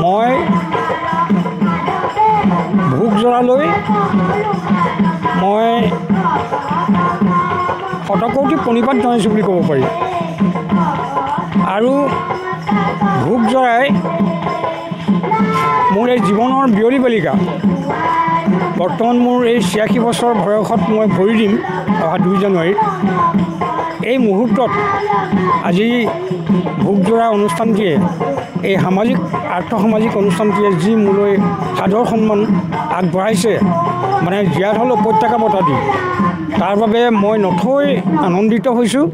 মই ভোগজৰালৈ মই শতকোটি প্ৰণিপাত জনাইছোঁ বুলি ক'ব পাৰি। আৰু ভোগজৰাই মোৰ এই জীৱনৰ বিয়লি বালিকা। বৰ্তমান মোৰ এই ৮৬ বছৰ বয়সত মই ভৰি দিম অহা ২ জানুৱাৰীত। এই মুহূৰ্তত আজি ভোগজৰা অনুষ্ঠানটিয়ে, এই সামাজিক আৰ্থসামাজিক অনুষ্ঠানটিয়ে যি মোলৈ সাদৰ সন্মান আগবঢ়াইছে, মানে জীয়াঢল উপত্যকা বঁটা দি, তাৰ বাবে মই নথৈ আনন্দিত হৈছোঁ।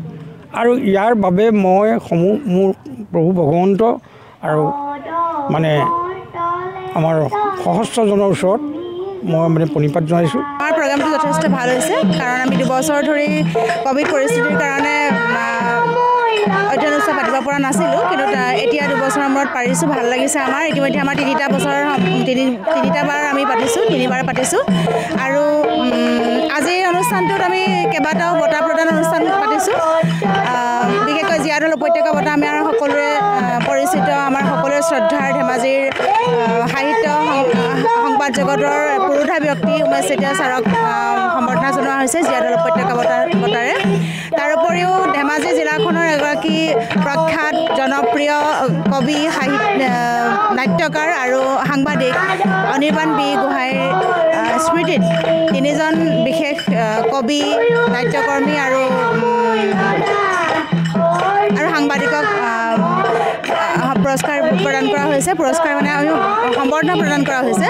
আৰু ইয়াৰ বাবে মই মোৰ প্ৰভু ভগৱন্ত আৰু মানে আমাৰ সহস্ৰজনৰ ওচৰত মই মানে প্ৰণিপাত জনাইছোঁ। আমাৰ প্ৰগ্ৰামটো যথেষ্ট ভাল হৈছে, কাৰণ আমি 2 বছৰ ধৰি ক'ভিড পৰিস্থিতিৰ কাৰণে অধ্যয়ন উৎসৱ পাতিব পৰা নাছিলোঁ, কিন্তু এতিয়া 2 বছৰৰ মূৰত পাৰিছোঁ, ভাল লাগিছে আমাৰ। ইতিমধ্যে আমাৰ 3টা বাৰ আমি পাতিছোঁ, 3বাৰ পাতিছোঁ। আৰু আজিৰ অনুষ্ঠানটোত আমি কেইবাটাও বঁটা প্ৰদান অনুষ্ঠান পাতিছোঁ। বিশেষকৈ জীয়াঢল উপত্যকা বঁটা আমাৰ সকলোৰে পৰিচিত, আমাৰ সকলোৰে শ্ৰদ্ধাৰ ধেমাজিৰ সাহিত্য সংবাদ জগতৰ পুৰোধা ব্যক্তি উমেশ চেতিয়া ছাৰক সম্বৰ্ধনা জনোৱা হৈছে জীয়াঢল উপত্যকা বঁটাৰে। তাৰোপৰিও ধেমাজি জিলাখনৰ এগৰাকী প্ৰখ্যাত জনপ্ৰিয় কবি, নাট্যকাৰ আৰু সাংবাদিক অনিৰ্বাণ বি গোহাঁইৰ স্মৃতিত 3জন বিশেষ কবি, নাট্যকৰ্মী আৰু সাংবাদিকক পুৰস্কাৰ প্ৰদান কৰা হৈছে। পুৰস্কাৰ মানে আমি সম্বৰ্ধনা প্ৰদান কৰা হৈছে।